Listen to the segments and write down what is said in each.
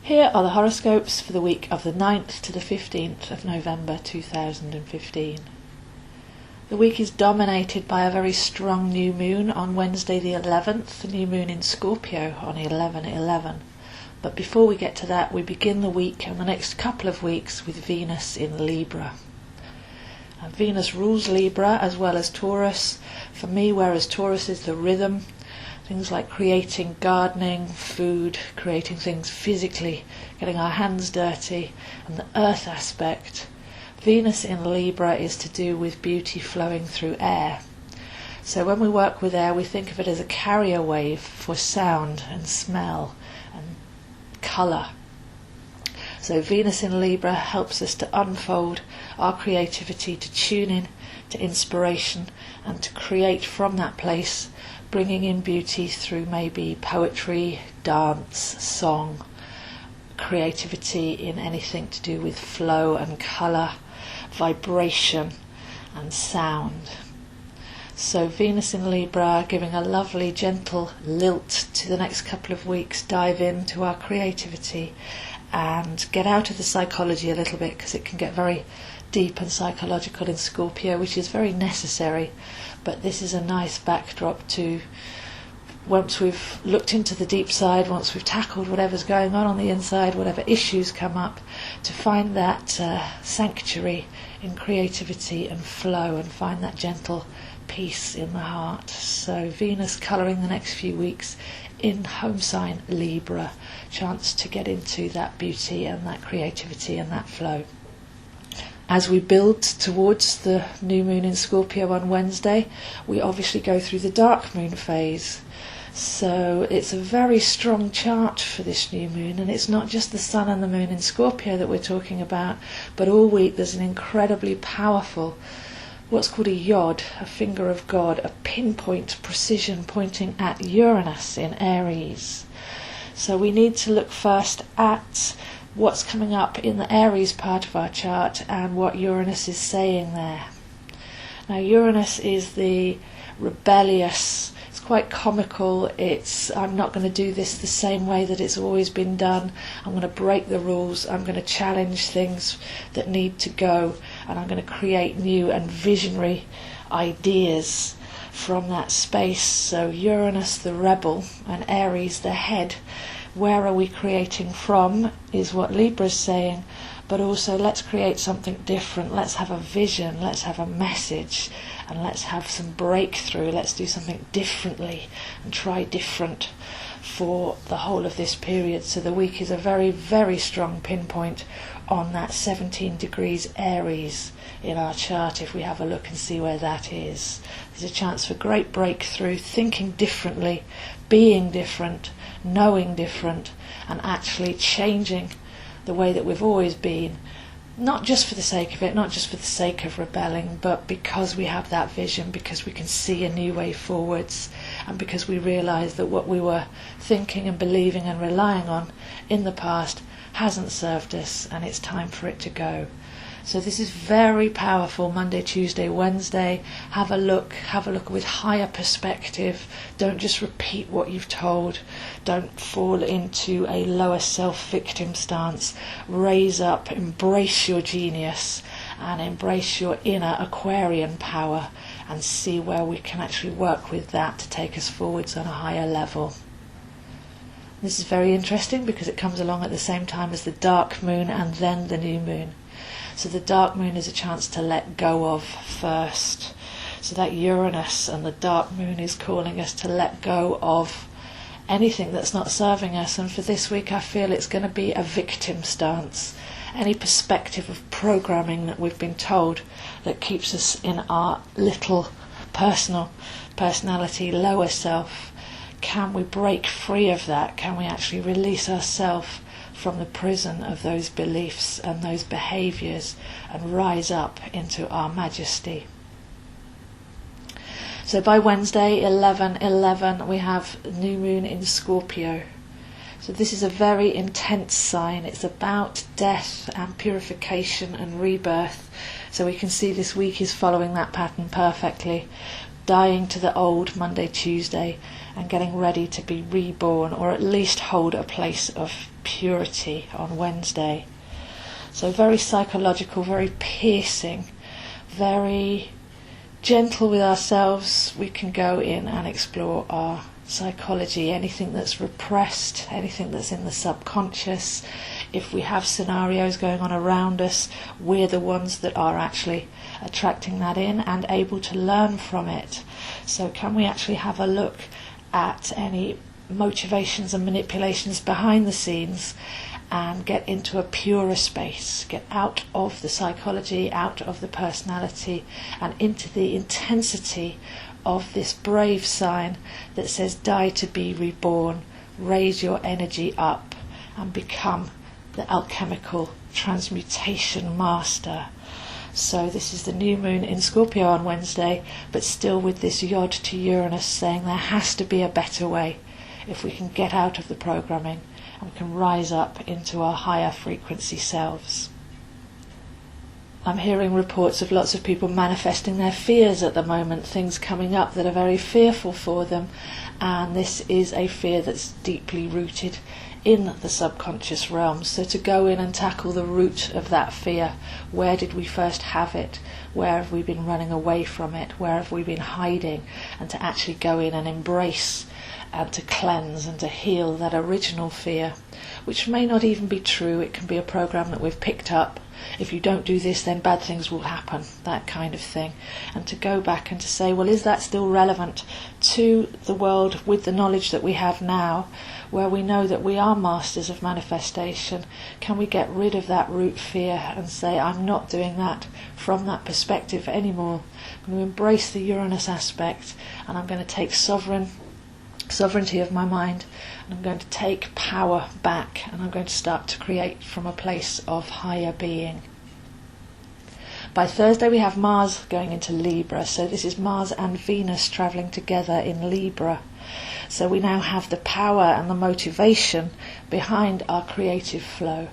Here are the horoscopes for the week of the 9th to the 15th of November 2015. The week is dominated by a very strong new moon on Wednesday the 11th, the new moon in Scorpio on 11/11. But before we get to that, we begin the week and the next couple of weeks with Venus in Libra. And Venus rules Libra as well as Taurus. For me, whereas Taurus is the rhythm, things like creating, gardening, food, creating things physically, getting our hands dirty, and the earth aspect. Venus in Libra is to do with beauty flowing through air. So when we work with air, we think of it as a carrier wave for sound and smell and colour. So Venus in Libra helps us to unfold our creativity, to tune in to inspiration and to create from that place, bringing in beauty through maybe poetry, dance, song, creativity in anything to do with flow and colour, vibration and sound. So Venus in Libra giving a lovely gentle lilt to the next couple of weeks, dive into our creativity and get out of the psychology a little bit, because it can get very deep and psychological in Scorpio, which is very necessary. But this is a nice backdrop to, once we've looked into the deep side, once we've tackled whatever's going on the inside, whatever issues come up, to find that sanctuary in creativity and flow, and find that gentle peace in the heart. So Venus colouring the next few weeks in home sign Libra, chance to get into that beauty and that creativity and that flow. As we build towards the new moon in Scorpio on Wednesday, we obviously go through the dark moon phase. So it's a very strong chart for this new moon, and it's not just the sun and the moon in Scorpio that we're talking about, but all week there's an incredibly powerful, what's called a yod, a finger of God, a pinpoint precision pointing at Uranus in Aries. So we need to look first at what's coming up in the Aries part of our chart and what Uranus is saying there. Now Uranus is the rebellious, it's quite comical, I'm not going to do this the same way that it's always been done, I'm going to break the rules, I'm going to challenge things that need to go, and I'm going to create new and visionary ideas from that space. So Uranus the rebel and Aries the head. Where are we creating from is what Libra's saying, but also let's create something different, let's have a vision, let's have a message, and let's have some breakthrough, let's do something differently and try different for the whole of this period. So the week is a very, very strong pinpoint on that 17 degrees Aries in our chart. If we have a look and see where that is, there's a chance for great breakthrough, thinking differently, being different, knowing different, and actually changing the way that we've always been, not just for the sake of it, not just for the sake of rebelling, but because we have that vision, because we can see a new way forwards, and because we realise that what we were thinking and believing and relying on in the past hasn't served us, and it's time for it to go. So this is very powerful. Monday, Tuesday, Wednesday. Have a look with higher perspective. Don't just repeat what you've told. Don't fall into a lower self-victim stance. Raise up, embrace your genius, and embrace your inner Aquarian power, and see where we can actually work with that to take us forwards on a higher level. This is very interesting because it comes along at the same time as the dark moon and then the new moon. So the dark moon is a chance to let go of first. So that Uranus and the dark moon is calling us to let go of anything that's not serving us. And for this week I feel it's going to be a victim stance. Any perspective of programming that we've been told that keeps us in our little personality, lower self. Can we break free of that? Can we actually release ourselves from the prison of those beliefs and those behaviours and rise up into our majesty? So by Wednesday 11/11 we have new moon in Scorpio. So this is a very intense sign. It's about death and purification and rebirth. So we can see this week is following that pattern perfectly. Dying to the old Monday, Tuesday, and getting ready to be reborn, or at least hold a place of purity on Wednesday. So very psychological, very piercing, very gentle with ourselves. We can go in and explore our psychology, anything that's repressed, anything that's in the subconscious. If we have scenarios going on around us, we're the ones that are actually attracting that in and able to learn from it. So can we actually have a look at any motivations and manipulations behind the scenes and get into a purer space, get out of the psychology, out of the personality, and into the intensity of this brave sign that says die to be reborn, raise your energy up and become the alchemical transmutation master. So this is the new moon in Scorpio on Wednesday, but still with this yod to Uranus saying there has to be a better way if we can get out of the programming and we can rise up into our higher frequency selves. I'm hearing reports of lots of people manifesting their fears at the moment, things coming up that are very fearful for them, and this is a fear that's deeply rooted in the subconscious realms. So to go in and tackle the root of that fear, where did we first have it, where have we been running away from it, where have we been hiding, and to actually go in and embrace and to cleanse and to heal that original fear, which may not even be true. It can be a program that we've picked up. If you don't do this, then bad things will happen, that kind of thing. And to go back and to say, well, is that still relevant to the world with the knowledge that we have now, where we know that we are masters of manifestation? Can we get rid of that root fear and say, I'm not doing that from that perspective anymore. I'm going to embrace the Uranus aspect, and I'm going to take sovereignty of my mind, and I'm going to take power back, and I'm going to start to create from a place of higher being. By Thursday we have Mars going into Libra, so this is Mars and Venus travelling together in Libra. So we now have the power and the motivation behind our creative flow.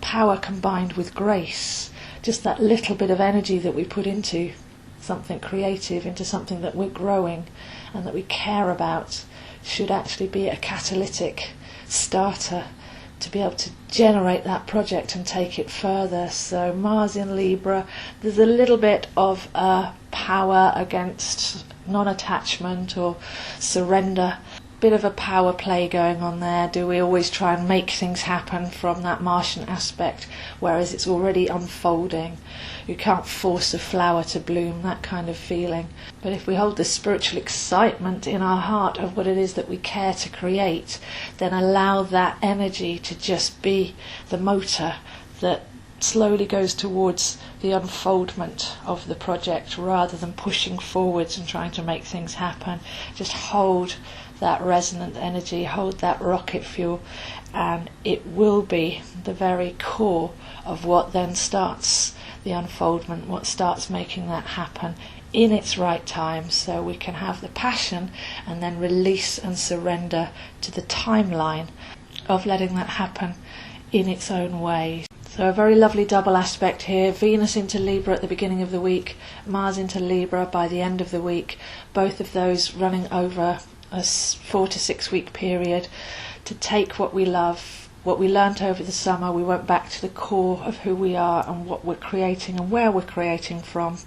Power combined with grace, just that little bit of energy that we put into something creative, into something that we're growing and that we care about, should actually be a catalytic starter to be able to generate that project and take it further. So Mars in Libra, there's a little bit of power against non-attachment or surrender, bit of a power play going on there. Do we always try and make things happen from that Martian aspect, whereas it's already unfolding? You can't force a flower to bloom, that kind of feeling. But if we hold the spiritual excitement in our heart of what it is that we care to create, then allow that energy to just be the motor that slowly goes towards the unfoldment of the project, rather than pushing forwards and trying to make things happen. Just hold that resonant energy, hold that rocket fuel, and it will be the very core of what then starts the unfoldment, what starts making that happen in its right time, so we can have the passion and then release and surrender to the timeline of letting that happen in its own way. So a very lovely double aspect here, Venus into Libra at the beginning of the week, Mars into Libra by the end of the week, both of those running over a 4 to 6 week period to take what we love, what we learnt over the summer. We went back to the core of who we are and what we're creating and where we're creating from,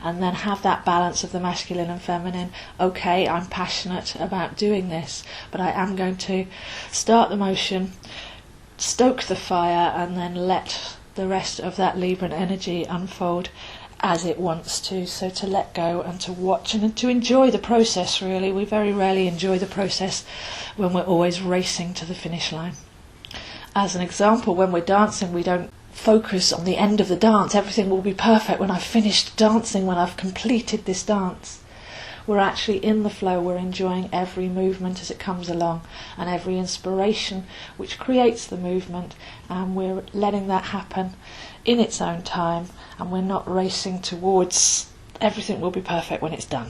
and then have that balance of the masculine and feminine. Okay, I'm passionate about doing this, but I am going to start the motion, stoke the fire, and then let the rest of that Libran energy unfold as it wants to. So to let go and to watch and to enjoy the process, really. We very rarely enjoy the process when we're always racing to the finish line. As an example, when we're dancing, we don't focus on the end of the dance. Everything will be perfect when I've finished dancing, when I've completed this dance. We're actually in the flow, we're enjoying every movement as it comes along and every inspiration which creates the movement, and we're letting that happen in its own time, and we're not racing towards everything will be perfect when it's done.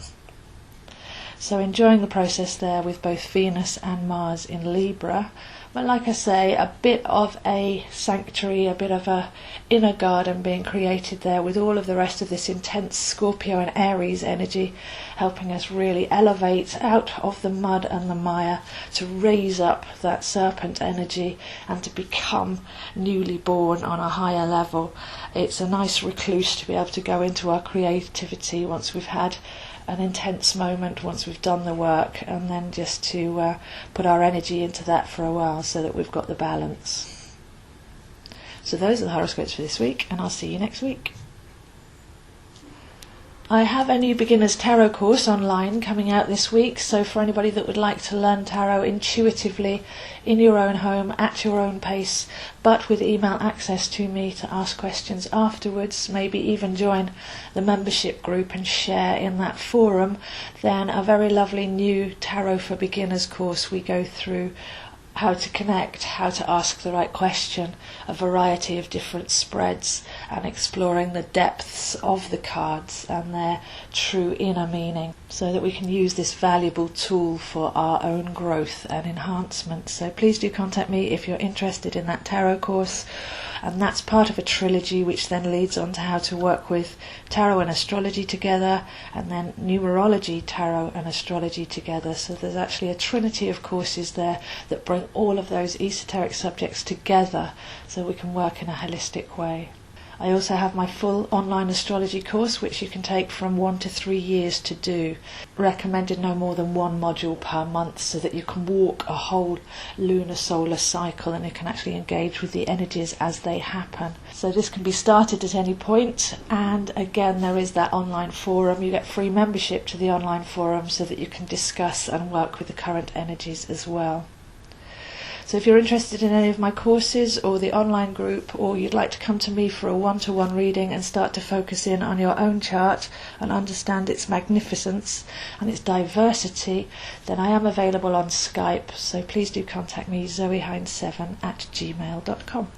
So enjoying the process there with both Venus and Mars in Libra. But like I say, a bit of a sanctuary, a bit of a inner garden being created there, with all of the rest of this intense Scorpio and Aries energy helping us really elevate out of the mud and the mire, to raise up that serpent energy and to become newly born on a higher level. It's a nice recluse to be able to go into our creativity once we've had an intense moment, once we've done the work, and then just to put our energy into that for a while so that we've got the balance. So those are the horoscopes for this week, and I'll see you next week. I have a new beginner's tarot course online coming out this week, so for anybody that would like to learn tarot intuitively in your own home at your own pace, but with email access to me to ask questions afterwards, maybe even join the membership group and share in that forum, then a very lovely new Tarot for Beginners course. We go through how to connect, how to ask the right question, a variety of different spreads, and exploring the depths of the cards and their true inner meaning, so that we can use this valuable tool for our own growth and enhancement. So please do contact me if you're interested in that tarot course, and that's part of a trilogy which then leads on to how to work with tarot and astrology together, and then numerology, tarot and astrology together. So there's actually a trinity of courses there that bring all of those esoteric subjects together so we can work in a holistic way. I also have my full online astrology course, which you can take from 1 to 3 years to do. Recommended no more than 1 module per month, so that you can walk a whole lunar solar cycle and you can actually engage with the energies as they happen. So this can be started at any point, and again there is that online forum. You get free membership to the online forum so that you can discuss and work with the current energies as well. So if you're interested in any of my courses or the online group, or you'd like to come to me for a one-to-one reading and start to focus in on your own chart and understand its magnificence and its diversity, then I am available on Skype. So please do contact me, zoehines7@gmail.com.